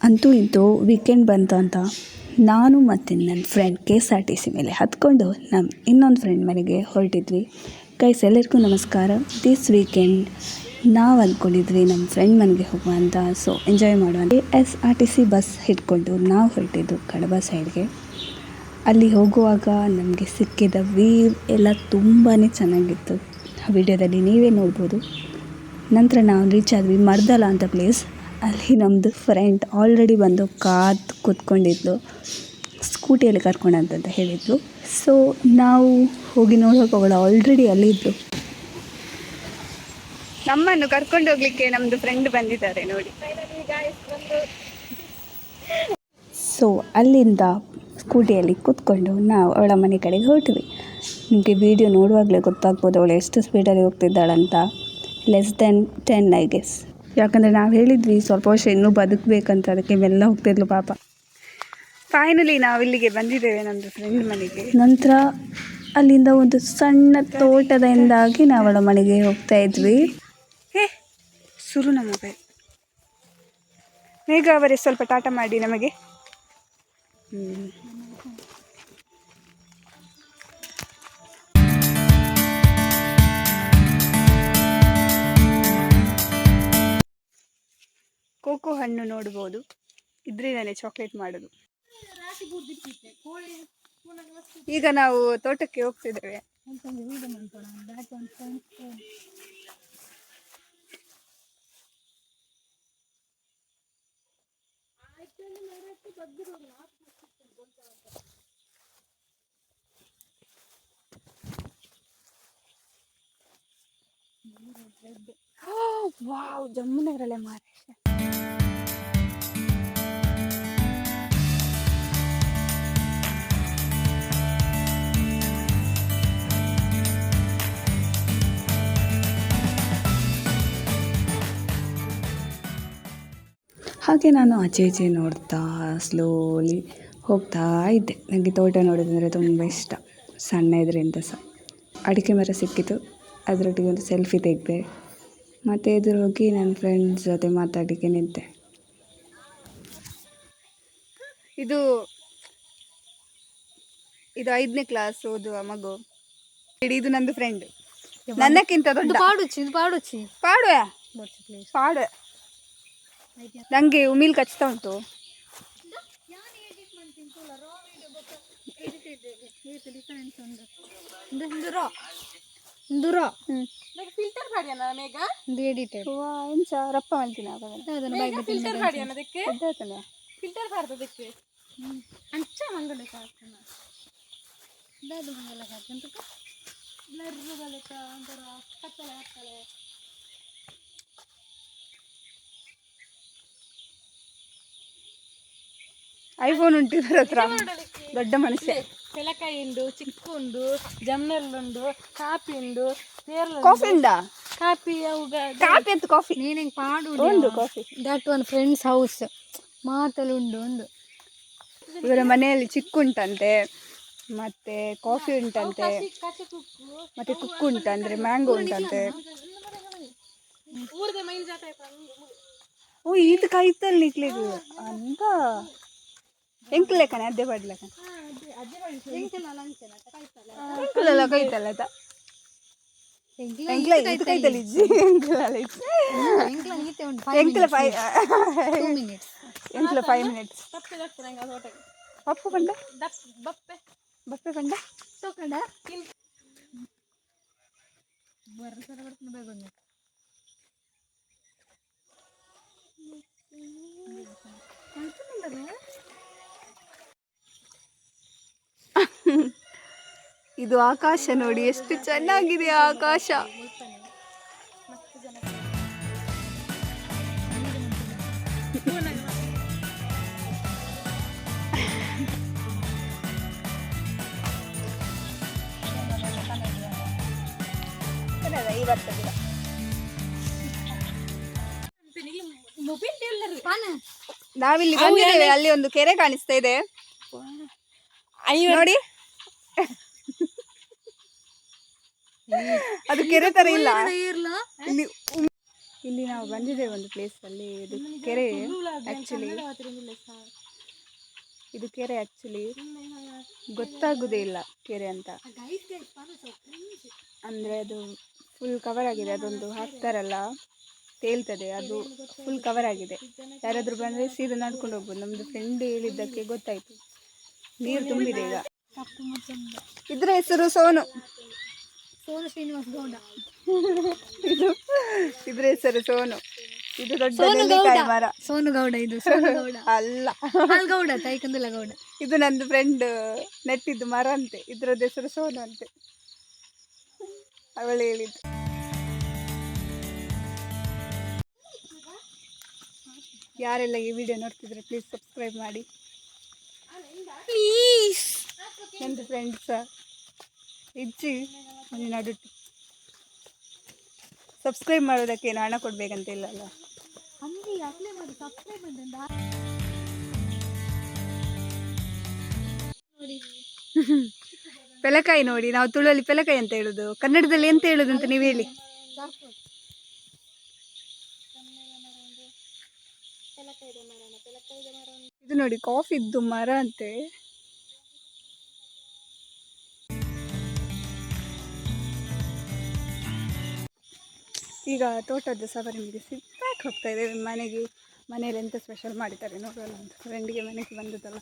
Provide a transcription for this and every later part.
ಅಂತೂ ಇಂತೂ ವೀಕೆಂಡ್ ಬಂತು ಅಂತ ನಾನು ಮತ್ತು ನನ್ನ ಫ್ರೆಂಡ್ KSRTC ಮೇಲೆ ಹತ್ಕೊಂಡು ನಮ್ಮ ಇನ್ನೊಂದು ಫ್ರೆಂಡ್ ಮನೆಗೆ ಹೊರಟಿದ್ವಿ. ಗೈಸ್ ಎಲ್ಲರಿಗೂ ನಮಸ್ಕಾರ. ದಿಸ್ ವೀಕೆಂಡ್ ನಾವು ಅಂದ್ಕೊಂಡಿದ್ವಿ ನಮ್ಮ ಫ್ರೆಂಡ್ ಮನೆಗೆ ಹೋಗುವ ಅಂತ. ಸೊ ಎಂಜಾಯ್ ಮಾಡುವ KSRTC ಬಸ್ ಹಿಡ್ಕೊಂಡು ನಾವು ಹೊರಟಿದ್ದು ಕಡಬ ಸೈಡ್ಗೆ. ಅಲ್ಲಿ ಹೋಗುವಾಗ ನಮಗೆ ಸಿಕ್ಕಿದ ವ್ಯೂ ಎಲ್ಲ ತುಂಬಾ ಚೆನ್ನಾಗಿತ್ತು. ಆ ವಿಡಿಯೋದಲ್ಲಿ ನೀವೇ ನೋಡ್ಬೋದು. ನಂತರ ನಾವು ರೀಚ್ ಆದ್ವಿ ಮರ್ದಲ ಅಂತ ಪ್ಲೇಸ್. ಅಲ್ಲಿ ನಮ್ಮದು ಫ್ರೆಂಡ್ ಆಲ್ರೆಡಿ ಬಂದು ಕೂತ್ಕೊಂಡಿದ್ಲು, ಸ್ಕೂಟಿಯಲ್ಲಿ ಕರ್ಕೊಂಡಂತ ಹೇಳಿದ್ಲು. ಸೊ ನಾವು ಹೋಗಿ ನೋಡುವಾಗ ಅವಳು ಆಲ್ರೆಡಿ ಅಲ್ಲಿದ್ಲು. ನಮ್ಮನ್ನು ಕರ್ಕೊಂಡು ಹೋಗ್ಲಿಕ್ಕೆ ನಮ್ಮದು ಫ್ರೆಂಡ್ ಬಂದಿದ್ದಾರೆ ನೋಡಿ. ಸೊ ಅಲ್ಲಿಂದ ಸ್ಕೂಟಿಯಲ್ಲಿ ಕೂತ್ಕೊಂಡು ನಾವು ಅವಳ ಮನೆ ಕಡೆಗೆ ಹೊರಟ್ವಿ. ನಿಮಗೆ ವಿಡಿಯೋ ನೋಡುವಾಗಲೇ ಗೊತ್ತಾಗ್ಬೋದು ಅವಳು ಎಷ್ಟು ಸ್ಪೀಡಲ್ಲಿ ಹೋಗ್ತಿದ್ದಾಳಂತ. Less than 10 I guess. ಯಾಕಂದರೆ ನಾವು ಹೇಳಿದ್ವಿ ಸ್ವಲ್ಪ ವರ್ಷ ಇನ್ನೂ ಬದುಕಬೇಕಂತ, ಅದಕ್ಕೆ ಮೆಲ್ಲ ಹೋಗ್ತಿದ್ಲು ಪಾಪ. ಫೈನಲಿ ನಾವು ಇಲ್ಲಿಗೆ ಬಂದಿದ್ದೇವೆ ನಮ್ಮದು ಫ್ರೆಂಡ್ ಮನೆಗೆ. ನಂತರ ಅಲ್ಲಿಂದ ಒಂದು ಸಣ್ಣ ತೋಟದಿಂದಾಗಿ ನಾವು ಅವಳ ಮನೆಗೆ ಹೋಗ್ತಾ ಇದ್ವಿ. ಸುರುನ ಮೊಬೈಲ್. ಬೇಗ ಅವರೇ ಸ್ವಲ್ಪ ಟಾಟಾ ಮಾಡಿ ನಮಗೆ. ಕೋಕೋ ಹಣ್ಣು ನೋಡ್ಬೋದು. ಇದ್ರಿಂದಾನೆ ಚಾಕ್ಲೇಟ್ ಮಾಡೋದು. ಈಗ ನಾವು ತೋಟಕ್ಕೆ ಹೋಗ್ತಿದ್ದೇವೆ. ವಾವ್, ಜಮ್ಮುನಗರಲ್ಲೇ ಮಾರೆ. ಹಾಗೆ ನಾನು ಆಚೆ ಈಚೆ ನೋಡ್ತಾ ಸ್ಲೋಲಿ ಹೋಗ್ತಾ ಇದ್ದೆ. ನನಗೆ ತೋಟ ನೋಡೋದಂದರೆ ತುಂಬ ಇಷ್ಟ. ಸಣ್ಣ ಇದರಿಂದ ಸಹ ಅಡಿಕೆ ಮರ ಸಿಕ್ಕಿತು, ಅದರೊಟ್ಟಿಗೆ ಒಂದು ಸೆಲ್ಫಿ ತೆಗೆದೆ. ಮತ್ತು ಎದುರು ಹೋಗಿ ನನ್ನ ಫ್ರೆಂಡ್ಸ್ ಜೊತೆ ಮಾತಾಡಲಿಕ್ಕೆ ನಿಂತೆ. ಇದು 5ನೇ ಕ್ಲಾಸ್ ಓದುವ ಮಗು. ಇದು ನಂದು ಫ್ರೆಂಡ್, ನನ್ನಕ್ಕಿಂತ ದೊಡ್ಡ. ಪಾಡು ನಂಗೆ ಉಮಿಲ್ ಕಚ್ತಾ ಉಂಟು. ರಪ್ಪ ಮಾಡ್ತೀನಿ ಐಫೋನ್ ಉಂಟು ಇದರ ಹತ್ರ. ದೊಡ್ಡ ಮನುಷ್ಯ. ತೆಲಕಾಯಿ ಉಂಡು, ಚಿಕ್ಕು ಉಂಡು, ಜಮ್ನಲ್ ಉಂಡು, ಕಾಫಿ ಉಂಡು, ಕಾಫಿ ಉಂಡಾ? ಕಾಫಿ ಕಾಫಿ ಅಂತ ಕಾಫಿ ನೀನು ಪಾಡು ಉಂಡು. Coffee that one friends house ಮಾತಲು ಉಂಡು. ಇವರ ಮನೆಯಲ್ಲಿ ಚಿಕ್ಕು ಉಂಟಂತೆ, ಮತ್ತೆ ಕಾಫಿ ಉಂಟಂತೆ, ಮತ್ತೆ ಕುಕ್ಕು ಉಂಟಂದ್ರೆ ಮ್ಯಾಂಗೋ ಉಂಟಂತೆ. ಓ ಇದು ಕಾಯ್ತಲ್ಲಿ ಇಟ್ಲಿದು ಅಂತ ಎಂಕ್ಲೆಕ್ಕನೆ ಅದೇ ಬಡ್ಲಕ್ಕ ಎಂಕ್ಲೆಲ್ಲ ಕೈತಲ್ಲ ಆಯ್ತಾ. ಎಂಕ್ಲ ಇದು ಕೈತಲ್ಲಿ ಇಜ್ಜಿ ಎಂಕ್ಲ 5 ಮಿನಿಟ್ಸ್. ಪಪ್ಪು ಬಂಡ ಬಪ್ಪೆ ಬಂಡ ತೋಕಂಡ ಇದು ಆಕಾಶ ನೋಡಿ, ಎಷ್ಟು ಚೆನ್ನಾಗಿದೆ ಆಕಾಶ. ನಾವಿಲ್ಲಿ ಬಂದಿದ್ದೇವೆ. ಅಲ್ಲಿ ಒಂದು ಕೆರೆ ಕಾಣಿಸ್ತಾ ಇದೆ ನೋಡಿ. ಅದು ಕೆರೆ ತರ ಇಲ್ಲ. ಇಲ್ಲಿ ನಾವು ಬಂದಿದ್ದೇವೆ ಒಂದು ಪ್ಲೇಸಲ್ಲಿ. ಇದು ಕೆರೆ ಆ್ಯಕ್ಚುಲಿ, ಇದು ಕೆರೆ ಆ್ಯಕ್ಚುಲಿ ಗೊತ್ತಾಗೋದೇ ಇಲ್ಲ ಕೆರೆ ಅಂತ. ಅಂದರೆ ಅದು ಫುಲ್ ಕವರ್ ಆಗಿದೆ, ಅದೊಂದು ಹಾಕ್ತಾರಲ್ಲ ತೇಲ್ತದೆ, ಅದು ಫುಲ್ ಕವರ್ ಆಗಿದೆ. ಯಾರಾದರೂ ಬಂದರೆ ಸೀದಾ ನಡ್ಕೊಂಡು ಹೋಗ್ಬೋದು. ನಮ್ಮದು ಫ್ರೆಂಡ್ ಹೇಳಿದ್ದಕ್ಕೆ ಗೊತ್ತಾಯಿತು, ನೀರು ತುಂಬಿದೆ ಈಗ. ಇದ್ರ ಹೆಸರು ಸೋನು ಶ್ರೀನಿವಾಸ್ ಗೌಡ. ಇದ್ರ ಹೆಸರು ಸೋನು. ಇದು ದೊಡ್ಡ ನೆಲ್ಲಿಕಾಯಿ ಮರ. ಸೋನು ಗೌಡ ಇದು ಸೋನು ಗೌಡ ಅಲ್ಲ, ಗೌಡ ತೈಕಂದಿಲ್ಲ ಗೌಡ. ಇದು ನಂದು ಫ್ರೆಂಡ್ ನೆಟ್ಟಿದ್ದು ಮರ ಅಂತೆ, ಇದ್ರದ್ದು ಹೆಸರು ಸೋನು ಅಂತೆ, ಅವಳು ಹೇಳಿದ್ದು. ಯಾರೆಲ್ಲ ಈ ವಿಡಿಯೋ ನೋಡ್ತಿದ್ರೆ ಪ್ಲೀಸ್ ಸಬ್ಸ್ಕ್ರೈಬ್ ಮಾಡಿ ಪ್ಲೀಸ್. ನಂದು ಫ್ರೆಂಡ್ಸ ಇಜ್ಜಿ ಒಂದು ನಡುಟ್ಟು ಸಬ್ಸ್ಕ್ರೈಬ್ ಮಾಡೋದಕ್ಕೆ ಏನು ಹಣ ಕೊಡ್ಬೇಕಂತ ಇಲ್ಲಲ್ಲ. ಪೆಲಕಾಯಿ ನೋಡಿ, ನಾವು ತುಳುವಲ್ಲಿ ಪೆಲಕಾಯಿ ಅಂತ ಹೇಳುದು, ಕನ್ನಡದಲ್ಲಿ ಎಂತ ಹೇಳುದು ಅಂತ ನೀವು ಹೇಳಿ. ಇದು ನೋಡಿ ಕಾಫಿದ್ದು ಮರ ಅಂತೆ. ಈಗ ತೋಟದ ಸವಾರಿ ಮುಗಿಸಿ ಬ್ಯಾಕ್ ಹೋಗ್ತಾ ಇದ್ದೇವೆ ಮನೆಗೆ. ಮನೇಲಿ ಎಂತ ಸ್ಪೆಷಲ್ ಮಾಡಿದ್ದಾರೆ ನೋಡೋಲ್ಲ ಅಂತ ಫ್ರೆಂಡಿಗೆ ಮನೆಗೆ ಬಂದದಲ್ಲ.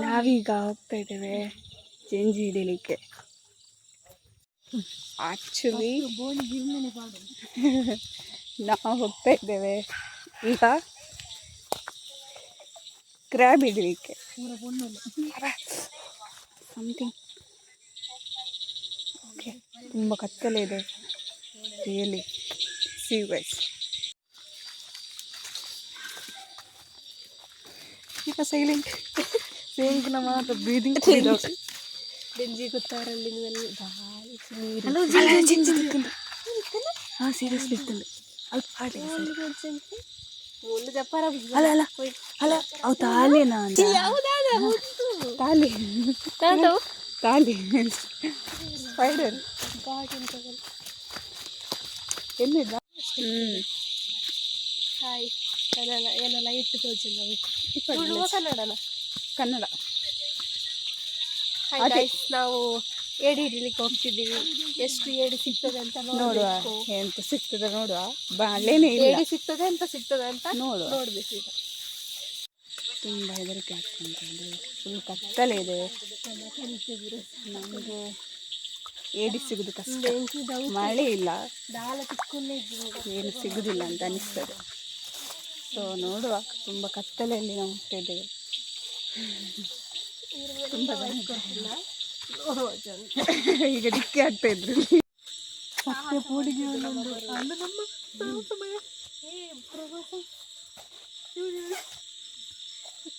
ನಾವೀಗ ಹೋಗ್ತಾ ಇದ್ದೇವೆ ಚೆಂಜಿ ಹಿಡಿಲಿಕ್ಕೆ. ಆಕ್ಚುಲಿ ನಾವು ಹೋಗ್ತಾ ಇದ್ದೇವೆ ಈಗ ಕ್ರ್ಯಾಬ್ ಹಿಡಿಲಿಕ್ಕೆ. ಸಮಥಿಂಗ್ ಓಕೆ, ತುಂಬ ಕತ್ತಲೆ ಇದೆ ರಿಯಲಿ. See you guys. ಈಗ ಸೈಲೆಂಟ್ ಸೇಂಗ್ನ ಮಾತ್ರ ಬ್ರೀದಿಂಗ್ ಬೆಂಜಿ ಗೊತ್ತಾರಲ್ಲಿ ಹಾಂ ಸೀರಿಯಸ್ಲಿ ಇತ್ತಲ್ಲ ಅಲ್ಪ ಹಾಡಿಲ್ಲ ಅಲ್ಲ ಅಲ್ಲ ಅಲ್ಲ ಅವು ತಾಲಿನಾ ಅಂತ ತಾಲಿ ತಾಲಿ ಸ್ಪೈಡರ್ ಎಲ್ಲಿದ್ದ. ಹಾಯ್ ಎಲ್ಲ ಲೈಟ್ ತೋಚಿಲ್ಲ ಕನ್ನಡ. ನಾವು ಏಡಿ ಹಿಡಿಲಿಕ್ಕೆ ಹೋಗ್ತಿದ್ದೀವಿ. ಎಷ್ಟು ಏಡಿ ಸಿಗ್ತದೆ ಅಂತ ನೋಡುವ, ಎಂತ ಸಿಗ್ತದೆ ನೋಡುವ. ಬಾಳೆನೇ ಇಲ್ಲ, ಏಡಿ ಸಿಗ್ತದೆ ಅಂತ ನೋಡ್ಬೇಕು. ಈಗ ತುಂಬ ಹೆದರಿಕೆ ಆಗ್ತದೆ, ಫುಲ್ ಕತ್ತಲೆ ಇದೆ. ನಮಗೆ ಏಡಿ ಸಿಗುದು ಕಷ್ಟ, ಮಳೆ ಇಲ್ಲ, ಏನು ಸಿಗುದಿಲ್ಲ ಅಂತ ಅನಿಸ್ತದೆ. ಸೊ ನೋಡುವ, ತುಂಬ ಕತ್ತಲೆಯಲ್ಲಿ ನಾವು ಹೋಗ್ತಾ ಇದ್ದೇವೆ. ತುಂಬ ಈಗ ಡಿಕ್ಕಿ ಆಗ್ತಾ ಇದ್ರು.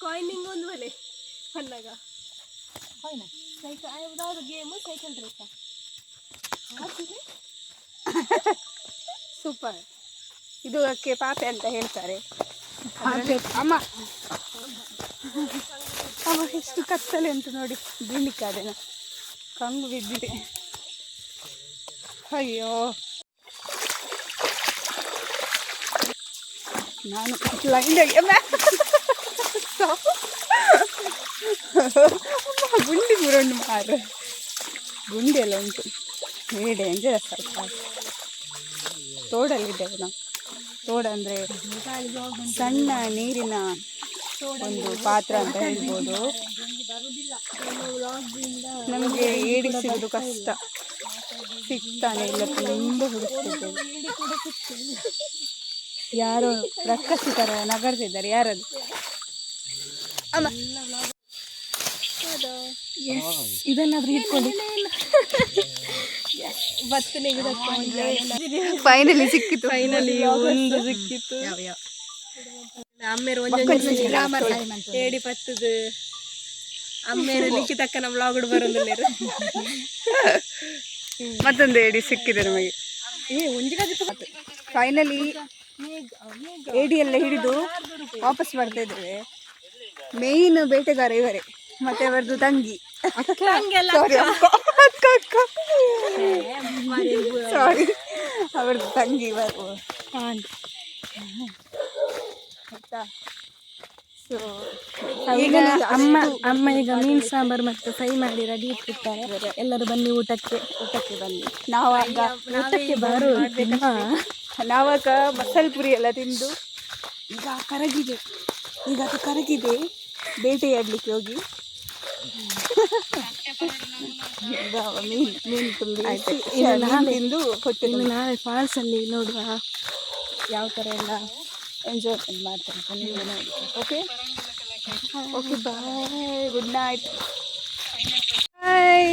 ಕಾಯಿನಿಂಗ್ ಒಂದು ಮನೆ ಬಂದಾಗ ಯಾವ್ದು ಗೇಮು ಸೈಕಲ್ ರೇಸ ಸೂಪರ್. ಇದು ಅದಕ್ಕೆ ಪಾಪೆ ಅಂತ ಹೇಳ್ತಾರೆ. ಅಮ್ಮ ಅಮ್ಮ ಎಷ್ಟು ಕತ್ತಲೆ ಅಂತ ನೋಡಿ, ಬೀಳ್ಲಿಕ್ಕಾದೇನ ಕಂಗು ಬಿದ್ದಿದೆ. ಅಯ್ಯೋ, ನಾನು ಗುಂಡಿ ಮುರಂಡು ಮಾರು, ಗುಂಡಿ ಎಲ್ಲ ಉಂಟು. ಡೇಂಜರಸ್ ಸ್ವಲ್ಪ. ತೋಡಲ್ಲಿದ್ದೇವೆ ನಾವು. ತೋಡ ಅಂದರೆ ಸಣ್ಣ ನೀರಿನ ಒಂದು ಪಾತ್ರ ಅಂತ ಹೇಳ್ಬೋದು. ನಮಗೆ ಏಡಿ ಸಿಗೋದು ಕಷ್ಟ, ಸಿಗ್ತಾನೆ ಇಲ್ಲ, ತುಂಬ ಹುಡುಕ್ತಿದ್ದೇವೆ. ಯಾರೋ ರಕ್ಕಸಿ ಥರ ನಗರ್ತಿದ್ದಾರೆ, ಯಾರದು? ಅಮ್ಮ ಇದನ್ನಾದ್ರೂ ಇಟ್ಕೊಂಡು ಫೈನಲಿ ಸಿಕ್ಕಿತು. ಫೈನಲಿ ಒಂದು ಸಿಕ್ಕಿತ್ತು. ಅಮ್ಮೇರು ಏಡಿ ಪತ್ತದು ಅಮ್ಮೇರು ಲಿಖಿತಕ್ಕನ ಬ್ಲಾಗ್ ಬರೋದಿಲ್ಲ ಮತ್ತೊಂದು ಏಡಿ ಸಿಕ್ಕಿದೆ ನಮಗೆ. ಫೈನಲಿ ಏಡಿ ಎಲ್ಲ ಹಿಡಿದು ವಾಪಸ್ ಬರ್ತಾ ಇದ್ದೇವೆ. ಮೇಯ್ನ್ ಬೇಟೆಗಾರ ಇವರೇ, ಮತ್ತೆ ಅವರದ್ದು ತಂಗಿ ಸಾರಿ ಅವ್ರದ್ದು ತಂಗಿ ಇವರು ಆಯ್ತಾ. ಸೊ ಈಗ ಅಮ್ಮ ಈಗ ಮೀನು ಸಾಂಬಾರು ಮತ್ತು ಫ್ರೈ ಮಾಡಿ ರೆಡಿ ಇಟ್ಟಿರ್ತಾರೆ. ಎಲ್ಲರೂ ಬನ್ನಿ ಊಟಕ್ಕೆ ಬನ್ನಿ. ನಾವಾಗ ಊಟಕ್ಕೆ ನಾವಾಗ ಮಸಾಲೆ ಪುರಿ ಎಲ್ಲ ತಿಂದು ಈಗ ಕರಗಿದೆ, ಈಗ ಅದು ಕರಗಿದೆ, ಬೇಟೆಯಾಡಲಿಕ್ಕೆ ಹೋಗಿ ಈಗ ಮೀನು ತುಂಬಿ ತಿಂದು ಹೊಟ್ಟೆ ನಾಳೆ ಫಾಲ್ಸಲ್ಲಿ ನೋಡುವ ಯಾವ ಥರ ಎಲ್ಲ ಎಂಜಾಯ್ಮೆಂಟ್ ಮಾಡ್ತಾರೆ ಅಂತ ನೀವು ನೋಡಿ. Okay okay bye, good night, ಬಾಯ್.